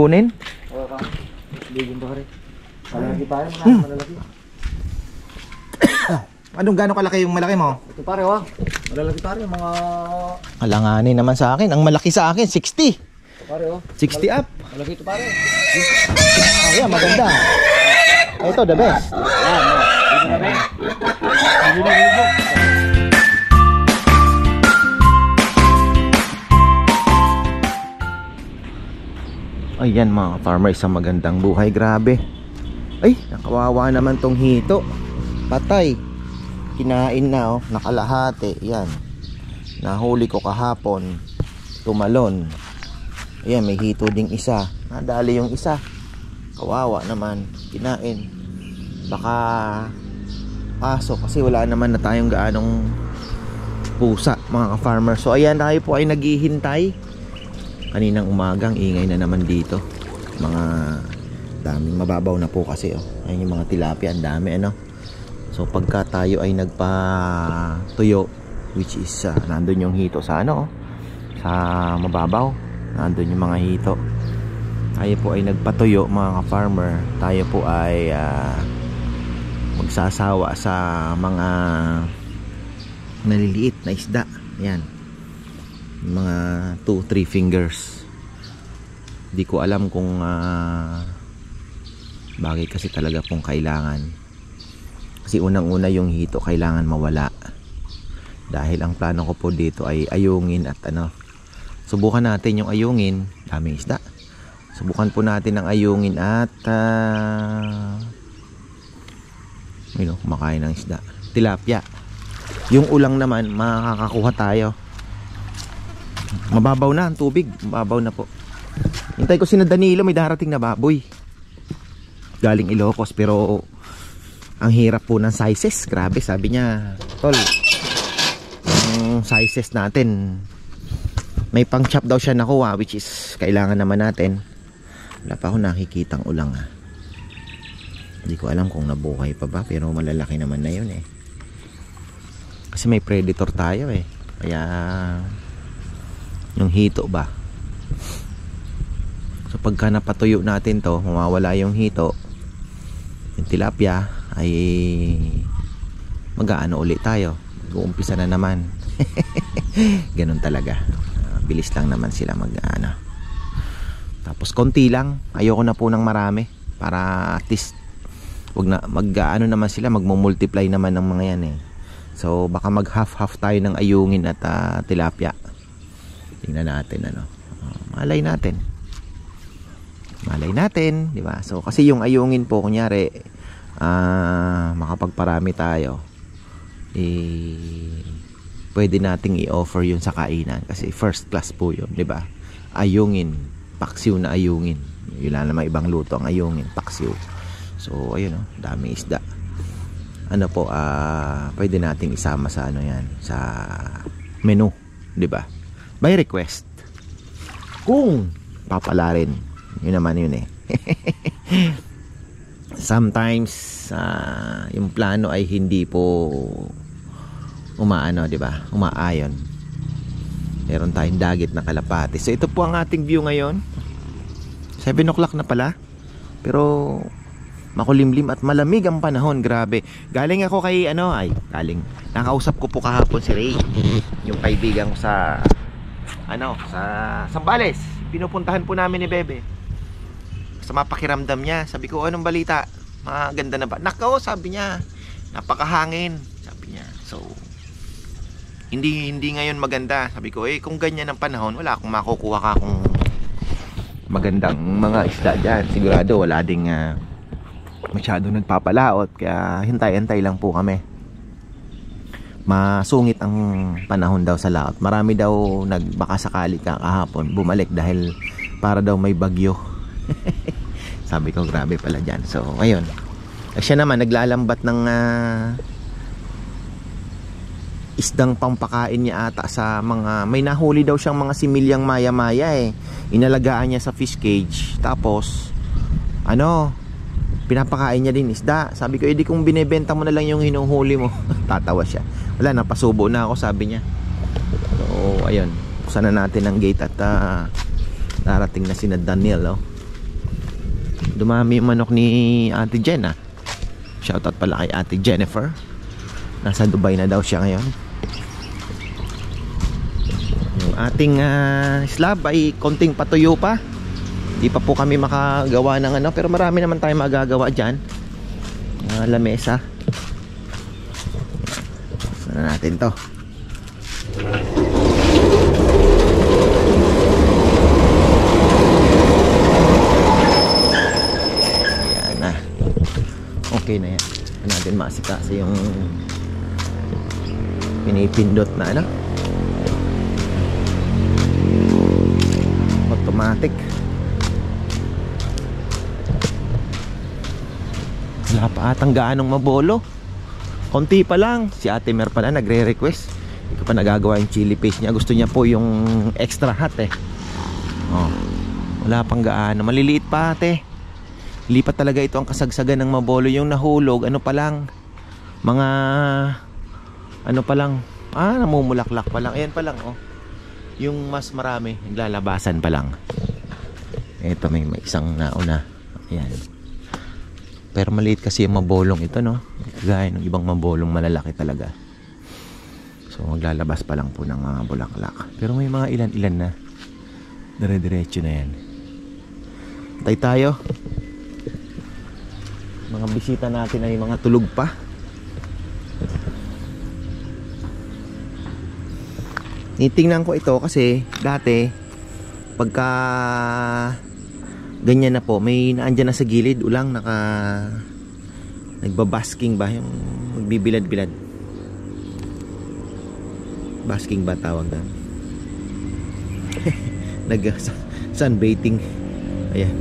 kunin? Oo ka. Bigyan ba ka rin? Malalaki tayo, malalaki. Anong gano'ng kalaki yung malaki mo? Ito pare, oh. Malalaki pare, mga... Alanganin naman sa akin. Ang malaki sa akin, 60. Ito pare, oh. 60 up. Malaki ito pare. Ayan, maganda. Ito, the best. Yan, oh. Dito na rin. Dito na rin. Ayan mga farmers, sa magandang buhay. Grabe. Ay, nakawawa naman tong hito. Patay. Kinain na, oh. Nakalahati. Yan. Nahuli ko kahapon. Tumalon. Ayan, may hito ding isa. Nadali yung isa. Kawawa naman. Kinain. Baka aso, kasi wala naman na tayong gaanong pusa mga farmers. So ayan, tayo po ay naghihintay. Kaninang umagang ingay na naman dito. Mga daming mababaw na po kasi, oh. Ayun yung mga tilapia, ang dami, ano. So pagka tayo ay nagpatuyo, which is nandun yung hito sa ano, oh, sa mababaw, nandun yung mga hito. Tayo po ay nagpatuyo mga farmer. Tayo po ay magsasawa sa mga naliliit na isda. Yan, mga 2-3 fingers. Di ko alam kung bakit kasi talaga pong kailangan. Kasi unang-una yung hito kailangan mawala. Dahil ang plano ko po dito ay ayungin at ano, subukan natin yung ayungin. Daming isda. Subukan po natin ang ayungin at kumakain ng isda. Tilapia. Yung ulang naman, makakakuha tayo. Mababaw na ang tubig. Mababaw na po. Hintay ko si Danilo, may darating na baboy. Galing Ilocos, pero ang hirap po ng sizes. Grabe, sabi niya, tol, ang sizes natin, may pang chop daw siya nakuha, which is kailangan naman natin. Wala pa ako nakikitang ulang. Hindi ko alam kung nabuhay pa ba, pero malalaki naman na yun eh. Kasi may predator tayo eh. Kaya yung hito ba, so pagka napatuyo natin to, mawawala yung hito, yung tilapia ay mag-aano ulit tayo, mag-uumpisa na naman. Ganun talaga. Bilis lang naman sila mag-aano. Tapos konti lang, ayoko na po ng marami, para at least wag na mag-aano naman sila, magmo-multiply naman ng mga yan eh. So baka mag half tayo ng ayungin at tilapia. Tingnan natin ano. Malay natin, di ba? So kasi yung ayungin po, kunyari makapagparami tayo, pwede nating i-offer yun sa kainan kasi first class po yun, di ba? Ayungin, paksiw na ayungin. Yun lang naman ibang luto ang ayungin, paksiw. So ayun, oh, dami isda. Ano po, pwede nating isama sa ano yan, sa menu, di ba? By request. Kung papalarin, yun naman yun eh. Sometimes yung plano ay hindi po umaano, di ba? Umaayon. Meron tayong dagit na kalapati. So ito po ang ating view ngayon. 7 o'clock na pala. Pero makulimlim at malamig ang panahon. Grabe. Galing ako kay nakausap ko po kahapon si Ray, yung kaibigan ko sa sa Sambales. Pinupuntahan po namin ni Bebe. Sa mapakiramdam niya, sabi ko, anong balita? Maganda na ba? Nako, sabi niya, napakahangin, sabi niya. So hindi ngayon maganda. Sabi ko, kung ganyan ang panahon, wala akong makukuha ka kung magandang mga isda dyan. Sigurado wala ding masyado nagpapalaot. Kaya hintay-hintay lang po kami. Masungit ang panahon daw sa laot. Marami daw baka sakali kahapon bumalik dahil para daw may bagyo. Sabi ko, grabe pala dyan. So ayun, siya naman naglalambat ng isdang pampakain niya ata sa mga, may nahuli daw siyang mga similyang maya-maya eh. Inalagaan niya sa fish cage. Tapos pinapakain niya din isda. Sabi ko, edi kung binebenta mo na lang yung hinuhuli mo. Tatawa siya. Wala, napasubo na ako, sabi niya. So ayun, buksan na natin ang gate at darating na si Daniel, oh. Dumami yung manok ni Ate Jen ah. Shoutout pala kay Ate Jennifer. Nasa Dubai na daw siya ngayon. Yung ating slab ay konting patuyo pa. Di pa po kami makagawa ng ano, pero marami naman tayo magagawa dyan. Lamesa. Sana natin to. Ayan na. Okay na yan. Natin masikasa yung pinipindot na ano, automatic. Wala pa atang gaanong mabolo. Konti pa lang. Si Ate Mer pala nagre-request. Hindi ko pa nagagawa yung chili paste niya. Gusto niya po yung extra hot eh. Oh, wala pang gaano. Maliliit pa ate. Lipat talaga ito ang kasagsagan ng mabolo. Yung nahulog, ano pa lang, mga ano pa lang, namumulaklak pa lang. Ayan pa lang oh. Yung mas marami, naglalabasan pa lang. Ito may isang nauna. Ayan. Pero maliit kasi yung mabolong ito no. Gaya ng ibang mabolong malalaki talaga. So maglalabas pa lang po ng mga bulaklak. Pero may mga ilan-ilan na. Dire-diretso na yan. Tay tayo. Mga bisita natin ay mga tulog pa. Nitingnan ko ito kasi dati pagka ganyan na po, may naandyan na sa gilid ulang nagbabasking ba, yung magbibilad-bilad. Basking ba tawag na? Sunbathing. Ayan.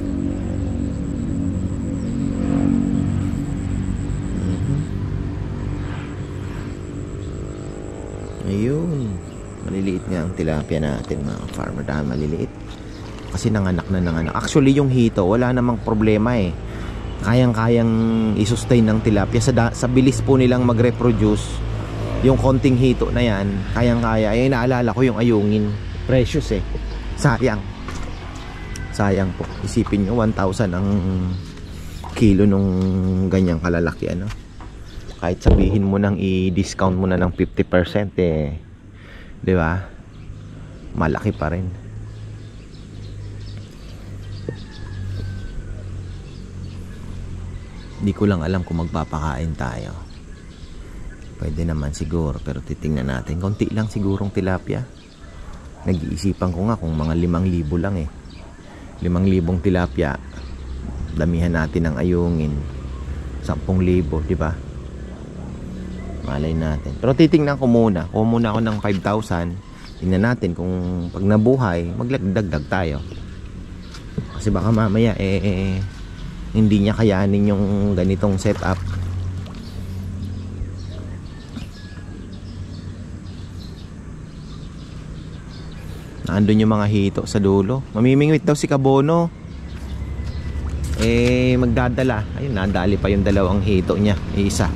Ayun. Maliliit nga ang tilapia natin mga farmer, dahil maliliit kasi nanganak. Actually yung hito wala namang problema eh. Kayang-kayang i-sustain ng tilapia sa bilis po nilang mag-reproduce. Yung konting hito na yan, kayang-kaya. Ay naalala ko yung ayungin, precious eh. Sayang po. Isipin nyo 1,000 ang kilo nung ganyang kalalaki ano. Kahit sabihin mo nang i-discount mo na ng 50% eh, di ba? Malaki pa rin. Hindi ko lang alam kung magpapakain tayo. Pwede naman siguro, pero titingnan natin. Konti lang sigurong tilapia. Nag-iisipan ko nga kung mga 5,000 lang eh. 5,000 tilapia. Damihan natin ng ayungin. 10,000, di ba? Malay natin. Pero titingnan ko muna. Kuha muna ako ng 5,000. Tingnan natin kung pag nabuhay, maglagdagdag tayo. Kasi baka mamaya hindi niya kayanin yung ganitong setup. Naandun yung mga hito sa dulo. Mamimingwit daw si Kabono. Magdadala. Ayun, nadali pa yung 2 hito niya. Isa.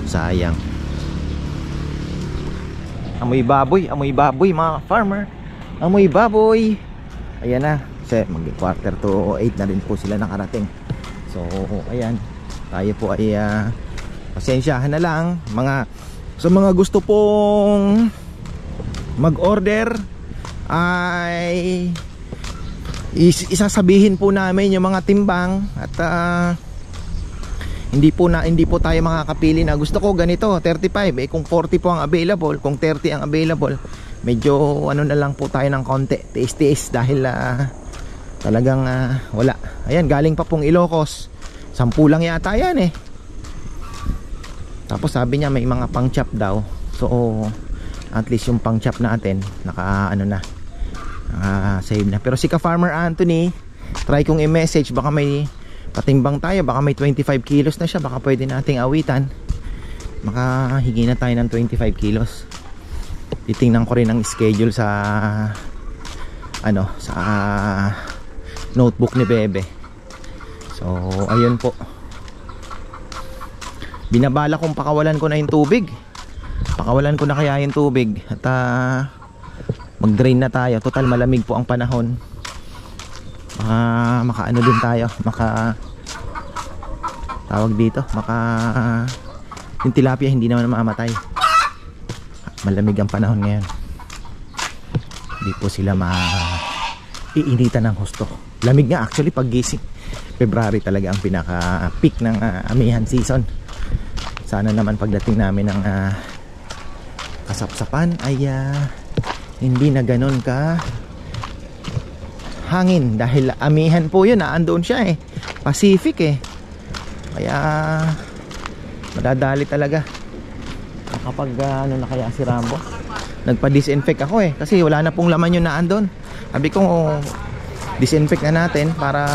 Sayang. Amoy baboy mga farmer. Amoy baboy. Ayan na. Kasi mag 7:45 na rin po sila nakarating. So ayan, tayo po ay pasensyahan na lang sa mga gusto pong mag-order. Ay isasabihin po namin yung mga timbang. At hindi po tayo makakapili na gusto ko ganito 35 kung 40 po ang available, kung 30 ang available, medyo ano na lang po tayo ng konti, tiis-tiis dahil talagang wala. Ayan, galing pa pong Ilocos, 10 lang yata yan eh. Tapos sabi niya may mga pang chop daw. So at least yung pang chop natin naka save na. Pero si Ka-Farmer Anthony, try kong i-message, baka may patimbang tayo, baka may 25 kilos na siya, baka pwede nating awitan. Makahingi na tayo ng 25 kilos. Titingnan ko rin ang schedule sa notebook ni Bebe. So ayun po, binabala kong pakawalan ko na yung tubig. Pakawalan ko na kaya yung tubig at mag-drain na tayo. Total malamig po ang panahon. makaano din tayo, tawag dito, yung tilapia hindi naman mamamatay. Malamig ang panahon ngayon, hindi po sila iinitan ng husto. Lamig nga actually pag gising. February talaga ang pinaka peak ng amihan season. Sana naman pagdating namin ng kasapsapan ay hindi na ganun ka hangin, dahil amihan po yun, andoon siya eh, Pacific eh, kaya madadali talaga. Kapag ano na kaya si Rambo, nagpa-disinfect ako eh, kasi wala na pong laman yun na andon. Sabi ko disinfect na natin para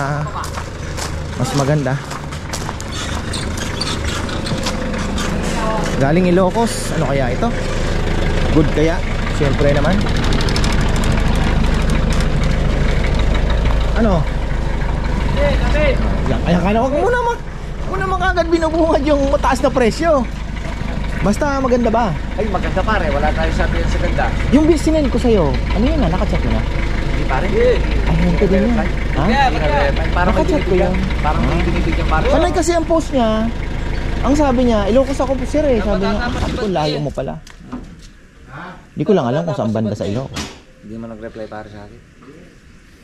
mas maganda. Galing Ilocos, ano kaya ito? Good kaya? Siyempre naman. Ano? Ay, akala ko muna makagad binubungad yung mataas na presyo. Basta maganda ba? Ay, maganda pare. Wala tayo sabihin sa ganda. Yung sinend ko sa'yo, ano yun na? Nakachat mo na? Hindi pare. Ay, hindi din yan. Ha? Parang may Nakachat ko binibigyan. yan. Parang may binibigyan pare. Panay kasi ang post niya. Ang sabi niya, Ilocos ako sir eh. Sabi niya, sabi ko, layo mo pala. Hindi ko lang alam kung saan banda sa Ilocos. Hindi mo nag-reply pare sa akin.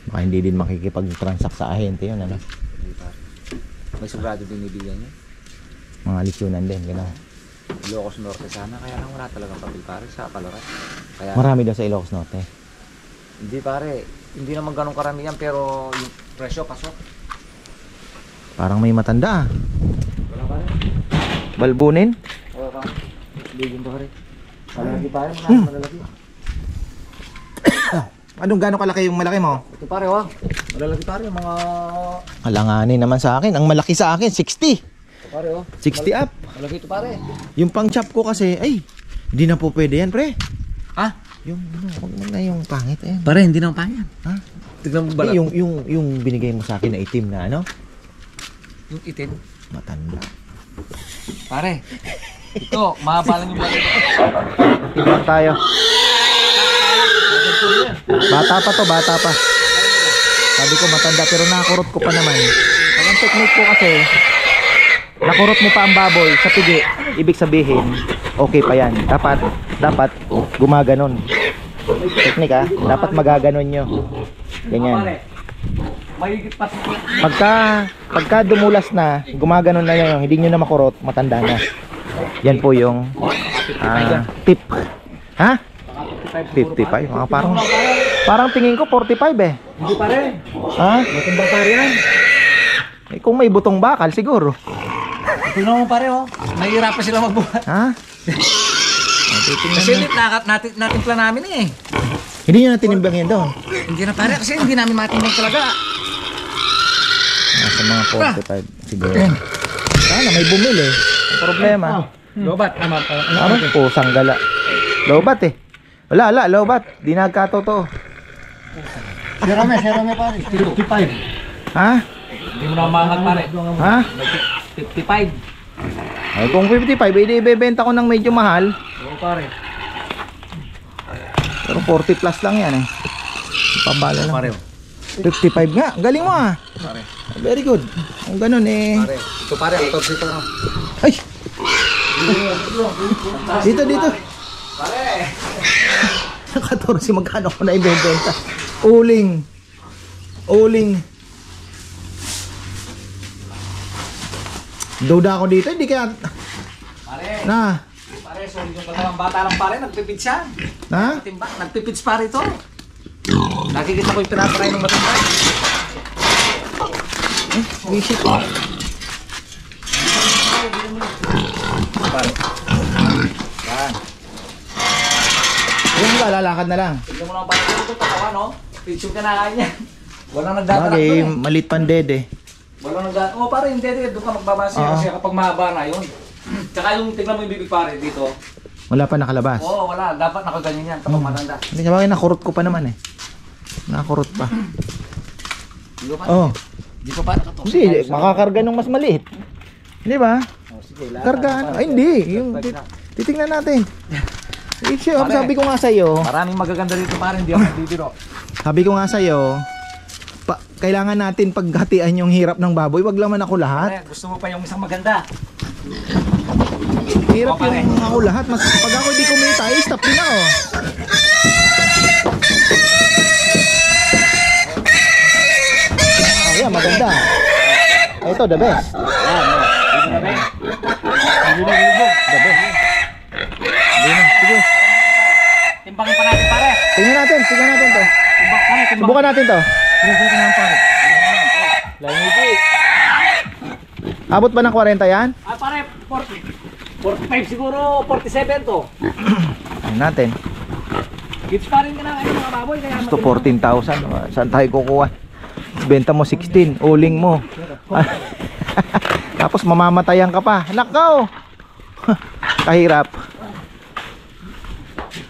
Baka hindi din makikipag-transact sa ahente yun, ano? Hindi pare. May sobrado binibigyan niya. Mga leksyonan din, gano'n. Ilocos Norte sana, kaya lang wala talagang papel pare sa Palorat. Kaya Marami daw sa Ilocos Norte. hindi pare, hindi naman ganun karamihan, pero yung presyo pasok. Parang may matanda ah. Wala pare. Balbunin? Oo pare. Bigyan pare. Malalaki pare, malalaki. Anong gano'ng kalaki yung malaki mo? Ito pare, wag. Malalaki pare, mga... Alanganin naman sa akin. Ang malaki sa akin, 60. Ito pare, oh. 60 up. Malaki ito pare. Yung pang chop ko kasi, ay, hindi na po pwede yan, pre. Ha? Yung, ano, wag mo na yung pangit, eh. Pare, hindi naman pa yan. Ha? Tignan mo Eh, yung binigay mo sa akin na itim na, ano? Yung itim. Matanda. Pare, ito, mahaba lang yung balito. Tingnan tayo. Bata pa to, bata pa. Sabi ko matanda, pero nakurot ko pa naman. Pag ang technique ko kasi, nakurot mo pa ang baboy sa pigi, ibig sabihin, okay pa yan. Dapat gumaganon. Technique ah, dapat magaganon nyo. Ganyan. Mahigit pa. Pagka dumulas na, gumaganon na yan, hindi nyo na makurot, matanda na. Yan po yung tip. Ha? 55. Parang tingin ko 45 eh. Hindi pare. Ha? Matumbang pare yan. Eh, kung may butong bakal siguro. Tingnan mo pare, oh. Nahihirapan sila magbuhat. Ha? Kasi natimpla namin eh. Hindi nyo na tinimbang yan doon. Hindi na pare, kasi hindi namin matimbang talaga. Nasa mga 45 siguro. Sana may bumili. Ang problema. Lobat. Ano? Pusang gala. Lobat eh. Wala, lobat. Di nagkatotoo. Serame pare. 55. Ha? Hindi mo na umangat pare. Ha? 55. Ay, kung 55, hindi ibebenta ko ng medyo mahal. Oo pare. Pero 40 plus lang yan eh. Pabala lang. Pare. 55 nga. Galing mo ah. Pare. Very good. Kung ganun eh. Pare. Ito pare, ito dito na. Ay! Dito. Pare. 14 magkano ko na ibebenta. Uling. Duda ako dito, hindi kaya... Pare. Na. Pare, sorry yung dalawang bata lang pare, nagpipid siya. Na? Matimba, nagpipids pare ito. Nakikita ko yung pinapakain ng matimba. Wisit. Pare. Yan. Yung lalakad na lang. Tignan mo naman pare ito, tatawa no? Picture ka na kanya. Walang nagdatarak Bagay, doon eh. malit pandede. Walang nagdatarak. Oo pare, hindi. Doon ka magbabase kasi kapag mahaba na yun. Tsaka yung tignan mo yung bibig pare dito. Wala pa nakalabas. Oo, wala. Dapat nakaganyan yan kapag matanda. Hindi ka bagay, nakurot ko pa naman eh. Nakurot pa. Di ba Oh. Di pa pare kato. Hindi, makakarga nung mas maliit. Hindi ba? Oh, sige, lahat Kargaan. na, Ay, hindi. Yung, titingnan natin. Sabi ko nga sa'yo, maraming magaganda dito pare, hindi ako nandidiro. sabi ko nga sa'yo, kailangan natin paghatian yung hirap ng baboy. Wag laman ako lahat. Pare, gusto mo pa yung isang maganda. Hirap yung ako lahat. Mas, pag ako di kumita, stop din ako. Oh, yeah, maganda. Ito, the best. Yan, no. Dito na ba? The best. Hindi na, sige. Timbangin pa natin, pare. Tingnan natin to. Timbang, pare, timbang. Subukan natin to. Timbang naman, pare. Langiti. Abot ba ng 40 yan? Ah, pare, 45 siguro, 47 to. Tingnan natin. Gits pa rin ka na mga baboy. Kaya Gusto 14,000. Saan tayo kukuha? Benta mo 16, uling mo. Tapos mamamatayan ka pa. Nakaw. Kahirap.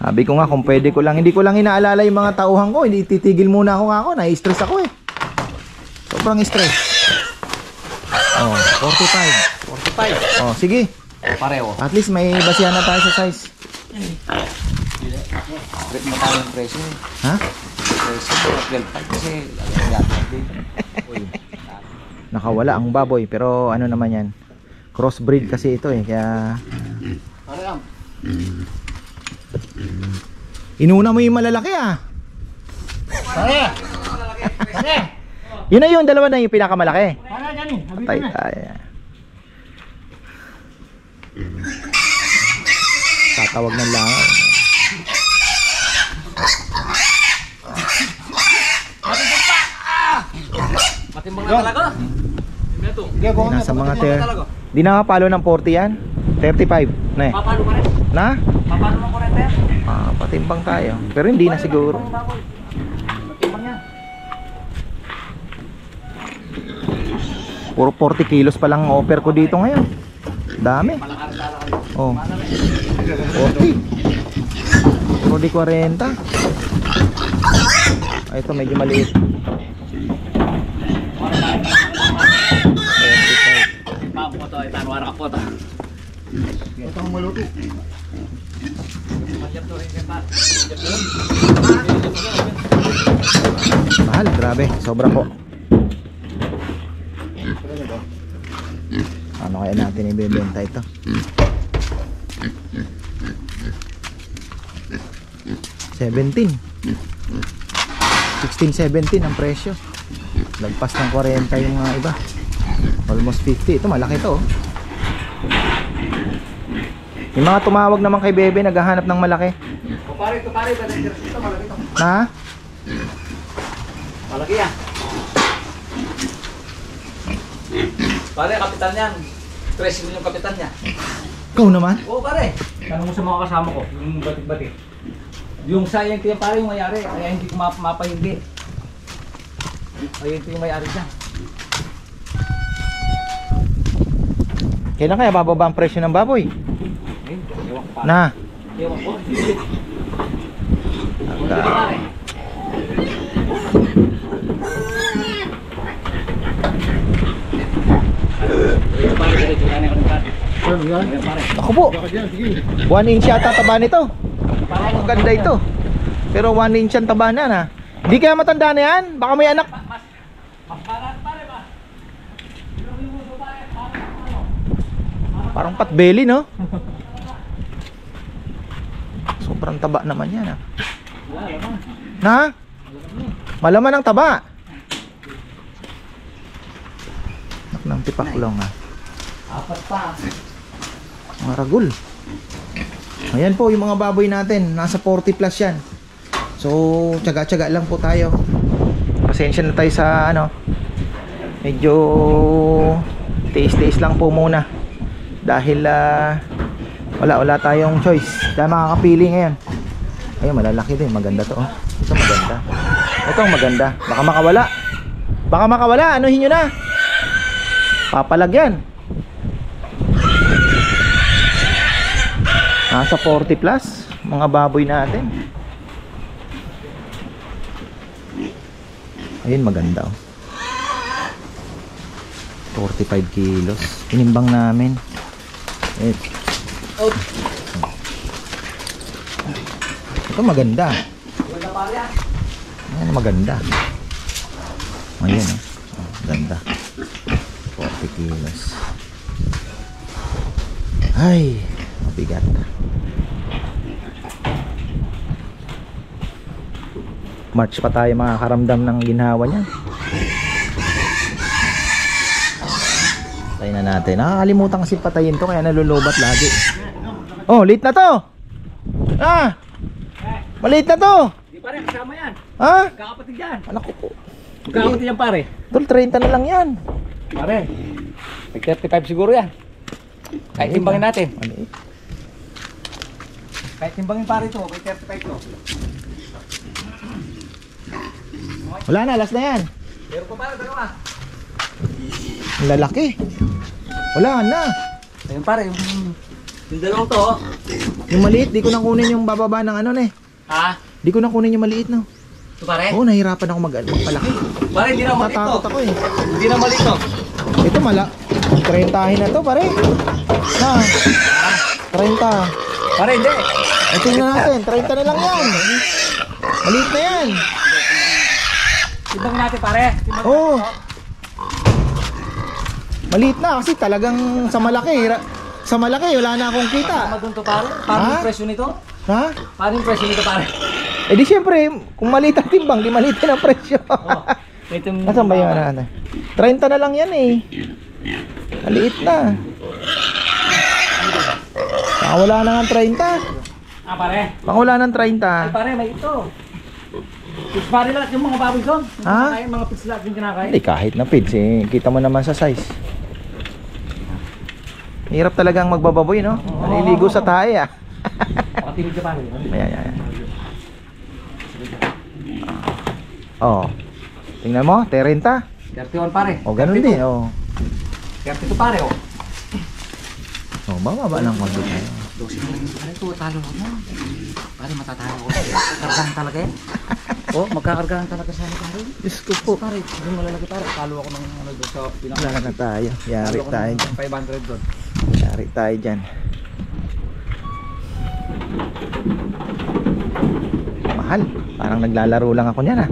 Sabi ko nga kung pwede ko lang, hindi ko lang inaalala yung mga tauhan ko, hindi titigil muna ako na-stress ako eh. Sobrang stress. Oh, 45. Oh, sige. pareho. At least may basihan na tayo sa size. Rate mo tayo ng presyo. Ha? Presyo ko, 12.5 kasi lagyan din. Nakawala ang baboy pero ano naman yan, crossbreed kasi ito eh, kaya Pareho. inuna mo yung malalaki ah. Pare! Pare! Yun na yun, dalawa na yung pinakamalaki. Pare, ganin. Patay tayo. Tatawag ng langaw. Matimbang na talaga. Ito. Nasa mga di nakapalo ng 40 yan. 35 na eh. Papalo pa rin. Na? Papalo ng 40. Ah, patimbang tayo. Pero hindi na siguro. Matimbang yan. Puro 40 kilos pa lang offer ko dito ngayon. Dami. Oh. 40. Puro di 40. Ah, ito medyo maliit. 35. Papo to, itanwara ka po to. Ito ang maluto. Mahal, grabe. Sobra po. Ano kaya natin ibebenta ito? 17. 16-17 ang presyo. Lagpas ng 40 yung mga iba. Almost 50. Ito malaki to. Yung mga tumawag naman kay Bebe naghahanap ng malaki. O pare, ito pare, ito malaki to. Ha? Malaki yan. Pare, kapitan yan. 13 yung kapitan niya. Ikaw naman? Oo pare. Tanong mo sa mga kasama ko, yung batik-batik. Yung sayang tiyan pare yung mayari, kaya hindi ko mapahindi. Ayun ito yung mayari siya. Kailan kaya bababa ang presyo ng baboy? Ayun, ewan ko pare. Na? Ewan ko. Aga. Ayun pare, diretso na ako ng pare. Ayun pare. Ako po. 1 inch yata taba nito. Ang ganda ito. Pero 1 inch ang taba na na. Hindi kaya matanda na yan? Baka may anak. Parang patbelly no? Sobrang taba naman yan ah. Na? Malaman ang taba. Nak ng tipaklong ah. Apat pa. Mga ragul. Ayan po yung mga baboy natin. Nasa 40 plus yan. So tsaga-tsaga lang po tayo. Pasensya na tayo sa ano, medyo tiis-tiis lang po muna. Dahil wala tayong choice. Dahil makakapili ngayon. Ayun malalaki din. Maganda to oh. Ito maganda. Ito ang maganda. Baka makawala. Baka makawala. Anuhin nyo na. Papalagyan. Nasa 40 plus mga baboy natin. Ayun maganda oh. 45 kilos. Tinimbang namin. Ito maganda. Ayan maganda. Ayan ganda. 40 kilos. Ay, mabigat. March pa tayo makakaramdam ng ginhawa niya. Patayin na natin. Nakakalimutan kasi patayin to, kaya nalulubat lagi. Oh, late na to. Maliit na to. Di pare, kasama yan. Ha? Kakapatid yan. Anak ko. Kakapatid yan pare. Tol, 30 na lang yan. Pare, 35 siguro yan. Kahit timbangin natin. Maliit. Kahit timbangin pare ito, may 35 to. Wala na, last na yan. Pero pa pare, dalawa. Ang lalaki. Wala na. Ayun pare, yung dalawang to. Yung maliit, di ko na kunin yung bababa ng ano na eh. Ha? Di ko na kunin yung maliit no. Ito pare? Oo, nahirapan ako magpalaki. Pare, hindi na maliit to. Matakot ako eh. Hindi na maliit to. Ito 30 na to pare. Ha? 30. Pare, hindi. Ay, tingnan natin, 30 na lang yan. Maliit na yan. Timbangin natin pare. Timbangin Oo. natin, Maliit na kasi talagang sa malaki. Sa malaki, wala na akong kita. Tama dun to pare. Paano Ha? yung presyo nito? Ha? Paano yung presyo nito pare? Eh di syempre, kung maliit ang timbang, di maliit din ang presyo. Oh. Nasaan ba yung ano? 30 na lang yan eh. Maliit na. Baka wala na nga 30. Pare. Baka wala ng Ay 30. pare, may ito. Pits pare lahat yung mga baboy doon. Ha? Mga pits lahat yung kinakain. Hindi, kahit na pids eh. Kita mo naman sa size. Hirap talagang magbababoy, no? Naliligo sa tae ah. Makatimid ka pare. Ayan. Oh. Tingnan mo, 30. 31 pare. O, ganun din, oh. 32 pare oh. Oh, bababa lang konti tayo. 12 na lang pare ito. Talo ko na. Pare matatalo ko. Kargahan talaga eh. Oh, magkakargahan talaga sa akin pare. Diyos ko po. Pare, yung malalaki pare. Talo ako ng ano doon sa pinaka. Wala na tayo. Yari Talo ako tayo ng dyan. 500 doon. Yari tayo dyan. Mahal. Parang naglalaro lang ako niyan ah.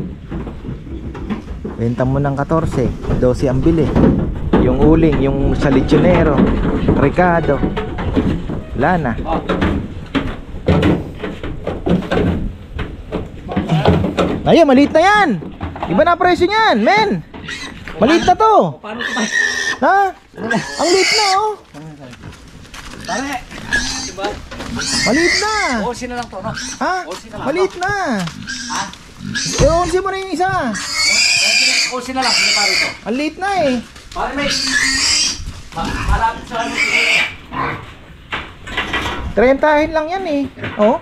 Benta mo ng 14. 12 ang bili. Yung uling, yung sa Legionero, Ricardo. Wala na. Oh. Ayun, maliit na yan. Iba na presyo niyan, men. Maliit na to. Paano ito pare? Ha? Ang liit na oh. Pare. Diba? Maliit na. 11 na lang to no? Ha? Maliit na. Ha? I-11 mo na yung isa. 11 na lang. Hindi pare ito. Ang liit na eh. Pare may. Malapit sa ano. 30 lang yan eh. Oh.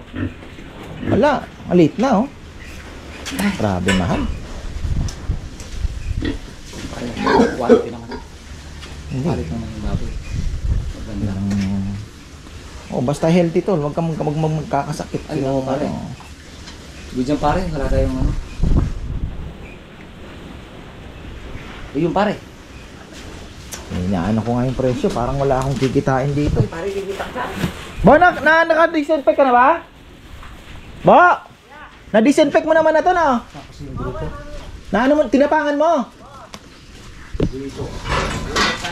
Wala. Maliit na oh. Grabe mahal. Quality naman. Hindi. Quality naman yung baboy. Maganda. Oh, basta healthy tol. Huwag kang magkakasakit. Ay, oo, pare. Oh. Good dyan pare. Wala tayong ano. Yung pare. Inaano ko nga yung presyo. Parang wala akong kikitain dito. Pare, limitang ka. Bo, naka-disinfect ka na ba? Bo! Na-disinfect mo naman na to na. Na ano mo, tinapangan mo.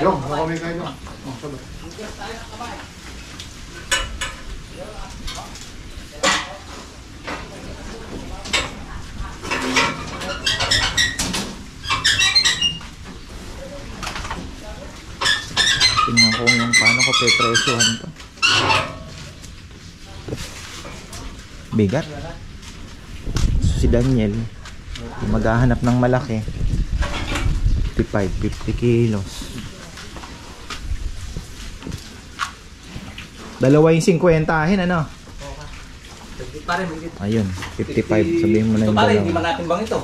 Yung, ako kami kayo. Tingnan ko yung paano ko pepresyohan to. Bigat. Si Daniel, maghahanap ng malaki. 50 kilos. Dalawa yung 50-ahin, ano? Pare, may Ayun, 55. Sabihin mo na ito yung pare, hindi dalawa. man natin bang ito.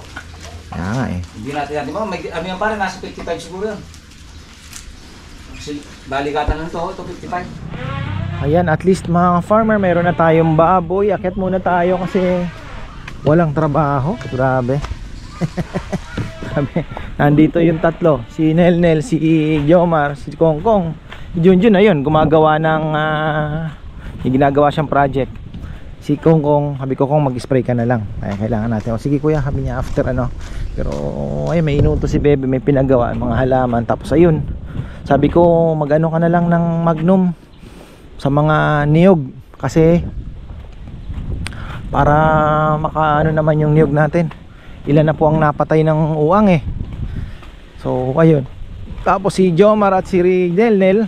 Kaya nga eh. Hindi natin bang. Ano yan pare, nasa 55 siguro yan. Baligatan lang ito 55. Ayan, at least mga farmer, mayroon na tayong baboy. Akit muna tayo kasi walang trabaho. Grabe. Nandito yung tatlo. Si Nelnel, si Jomar, si Kongkong. Si Junjun, ayun, gumagawa ng may ginagawa siyang project. Si Kong, sabi ko kung mag-spray ka na lang. Ay, kailangan natin. O sige kuya, sabi niya after ano. Pero ay may inuto si Bebe, may pinagawa mga halaman. Tapos ayun. Sabi ko mag-ano ka na lang ng Magnum sa mga niyog kasi para makaano naman yung niyog natin. Ilan na po ang napatay ng uwang eh. So ayun. Tapos si Jomar at si Nel.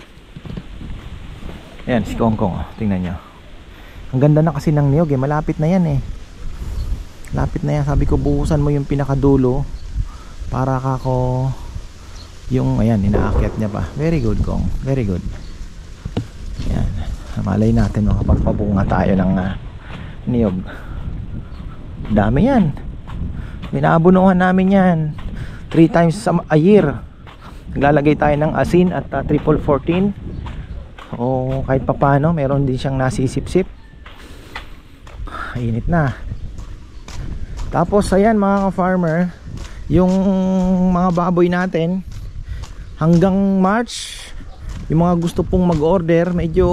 Ayan si Kong, tingnan nyo. Ang ganda na kasi ng niyog eh. Malapit na yan eh. Lapit na yan. Sabi ko buhusan mo yung pinakadulo para kako yung ayan inaakyat niya pa. Very good Kong. Very good. Ayan. Malay natin makapagpabunga tayo ng niyog. Dami yan. Binabunuhan namin yan 3 times a year. Naglalagay tayo ng asin at triple 14. O kahit papano meron din siyang nasisip-sip. Init na. Tapos ayan mga ka-farmer, yung mga baboy natin hanggang March, yung mga gusto pong mag-order, medyo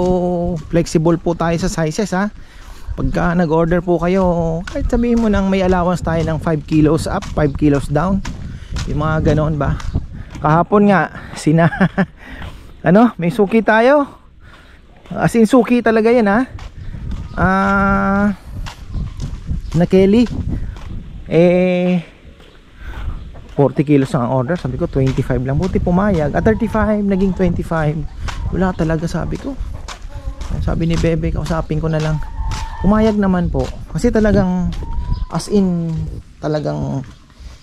flexible po tayo sa sizes ha. Pagka nag-order po kayo, kahit sabihin mo nang may allowance tayo ng 5 kilos up, 5 kilos down, yung mga ganoon ba. Kahapon nga ano, may suki tayo. As in suki talaga yan ha. Na Kelly 40 kilos ang order. Sabi ko 25 lang, buti pumayag. 35 naging 25. Wala talaga sabi ko. Sabi ni Bebe, kausapin ko na lang. Pumayag naman po. Kasi talagang as in talagang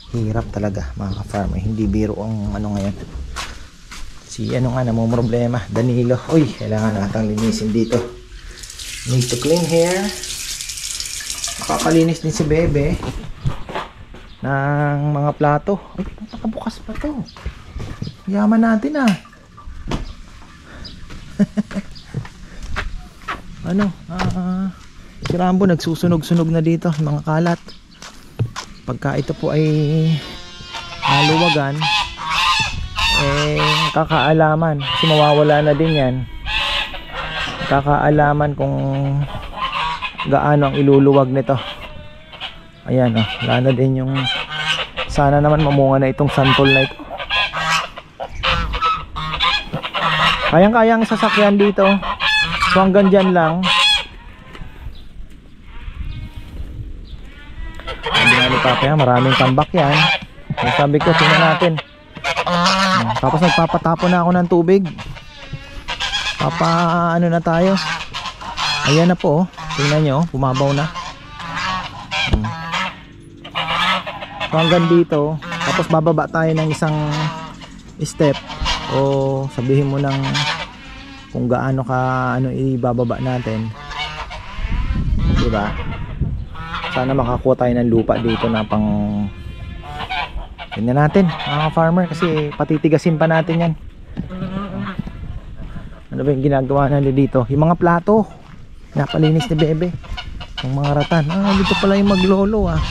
hirap talaga mga ka-farmer. Hindi biro ang ano ngayon. Si ano nga namang problema, Danilo. Uy, kailangan natang linisin dito. Need to clean hair. Nakakalinis din si Bebe ng mga plato. Ay, nakabukas pa to. Yaman natin ah. Ano? Si Rambo nagsusunog-sunog na dito mga kalat. Pagka ito po ay naluwagan, kakaalaman kasi mawawala na din yan. Kakaalaman kung gaano ang iluluwag nito. Ayan oh, wala na din yung, sana naman mamunga na itong santol na ito. Kayang-kayang sasakyan dito. So hanggang dyan lang. Maraming tambak yan. Sabi ko tingnan natin. Tapos nagpapatapon na ako ng tubig. Ano na tayo. Ayan na po. Tingnan nyo, pumabaw na. So hanggang dito. Tapos bababa tayo ng isang step. O sabihin mo ng kung gaano ka ano ibababa natin. Diba? Sana makakuha tayo ng lupa dito na pang tingnan natin mga farmer kasi patitigasin pa natin yan. Ano ba yung ginagawa nila dito? Yung mga plato napalinis ni Bebe. Yung mga ratan. Dito pala yung maglolo ah.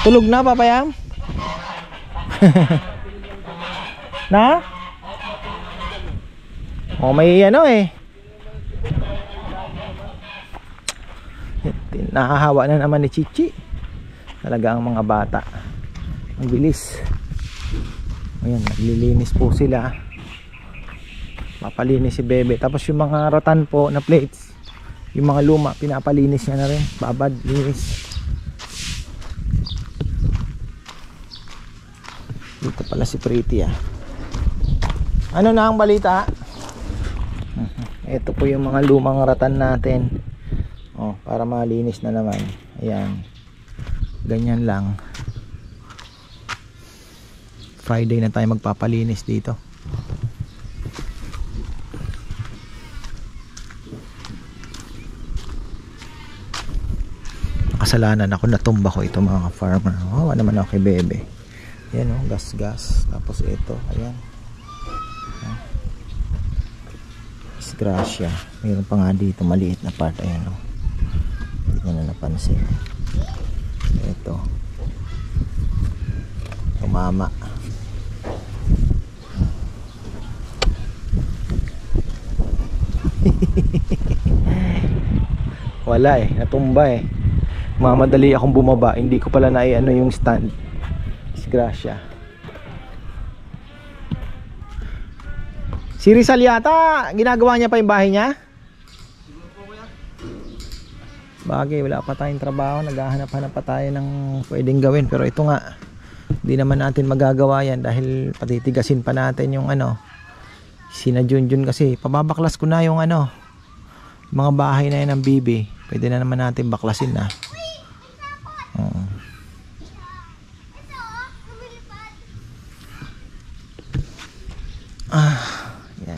Tulog na papayam? Na? May ano eh. Nahahawa na naman ni Chichi. Talaga ang mga bata. Ang bilis. Ayan, naglilinis po sila. Papalinis si Bebe. Tapos yung mga ratan po na plates, yung mga luma, pinapalinis niya na rin. Babad, linis. Dito pala si Pretty ah. Ano na ang balita? Ito po yung mga lumang ratan natin. Para malinis na naman. Ayan. Ganyan lang. Friday na tayo magpapalinis dito. Kasalanan ako, natumba ko ito mga farmer. Wawa naman ako kay Bebe. Ayan o, gas-gas. Tapos ito, ayan. Disgrasya. Mayroon pa nga dito maliit na part. Ayan o. Hindi na napansin. Ito. Tumama. Wala eh, natumba eh. Mamadali akong bumaba, hindi ko pala na ano yung stand. Disgrasya. Si Rizal yata, ginagawa niya pa yung bahay niya? Bagay, wala pa tayong trabaho, naghahanap-hanap pa tayo ng pwedeng gawin. Pero ito nga, hindi naman natin magagawa yan dahil patitigasin pa natin yung ano, sina Junjun kasi. Pababaklas ko na yung ano, mga bahay na yan ng bibi. Pwede na naman natin baklasin na. Yan.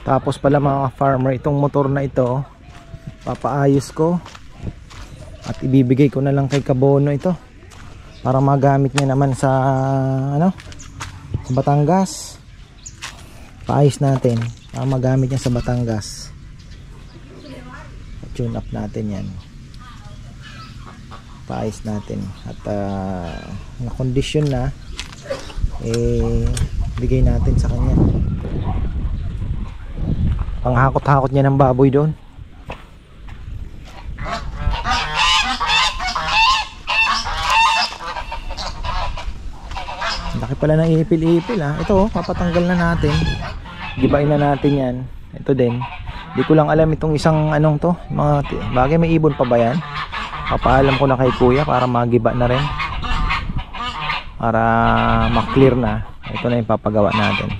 Tapos pala mga farmer, itong motor na ito papaayos ko at ibibigay ko na lang kay Kabono ito para magamit niya naman sa ano, sa Batangas. Paayos natin para magamit niya sa Batangas. Tune up natin yan, paayos natin at na condition na bigay natin sa kanya. Panghakot-hakot niya ng baboy doon. Laki pala ng ipil-ipil ha. Ito papatanggal na natin. Gibain na natin yan. Ito din. Di ko lang alam itong isang anong to. Bagay may ibon pa ba yan? Papaalam ko na kay kuya para magiba na rin. Para maklear na. Ito na yung papagawa natin.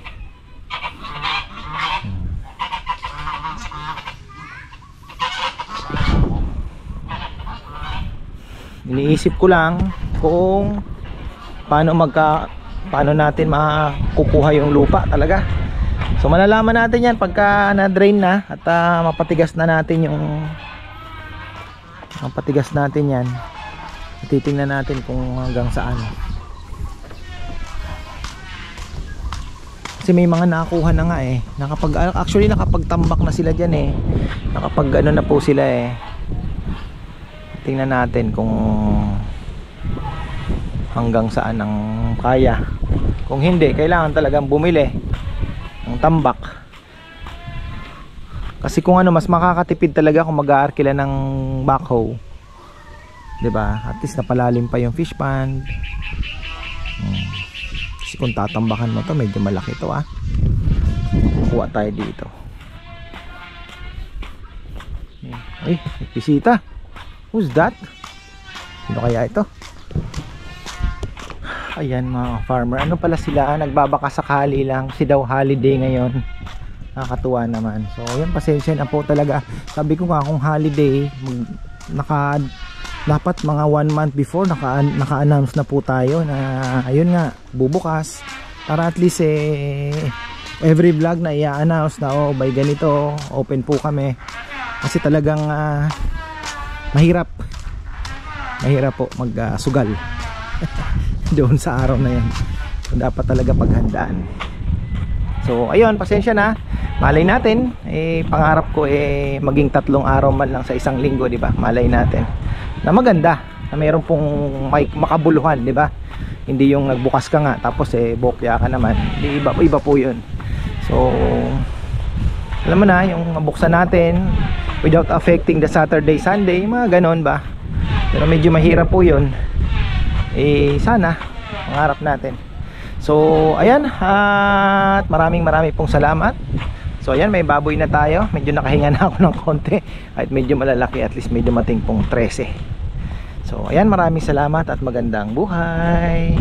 Iniisip ko lang kung paano natin makukuha yung lupa talaga. So malalaman natin yan pagka na-drain na at mapatigas na natin yan. Titingnan natin kung hanggang saan. Kasi may mga nakuha na nga eh. Actually nakapagtambak na sila dyan eh. Nakapag ano na po sila eh. Tingnan natin kung hanggang saan ang kaya. Kung hindi, kailangan talagang bumili ng tambak. Kasi kung ano, mas makakatipid talaga kung mag-aarkila ng backhoe. 'Di ba? At least napalalim pa yung fish pond. Kasi kung tatambakan mo to, medyo malaki to ah. Kuha tayo dito. Ay, may bisita. Who's that? Sino kaya ito? Ayan mga farmer. Ano pala sila? Nagbabaka sakali lang. Kasi daw holiday ngayon. Nakakatuwa naman. So yan, pasensya na po talaga. Sabi ko nga kung holiday, dapat mga 1 month before naka-announce na po tayo na ayun nga, bubukas. Para at least every vlog na i-announce na by ganito, open po kami. Kasi talagang mahirap po magsugal doon sa araw na yan. So, dapat talaga paghandaan. So ayun, pasensya na. Malay natin, pangarap ko maging 3 araw man lang sa isang linggo, di ba? Malay natin na maganda, na mayroon pong makabuluhan, di ba? Hindi yung nagbukas ka nga tapos bokya ka naman. Iba po yun. So alam mo na, yung buksan natin without affecting the Saturday, Sunday, mga ganon ba? Pero medyo mahirap po yun. Sana pangarap natin. So ayan, at maraming pong salamat. So ayan, may baboy na tayo. Medyo nakahinga na ako ng konti. Kahit medyo malalaki, at least may dumating pong 13. So ayan, maraming salamat at magandang buhay.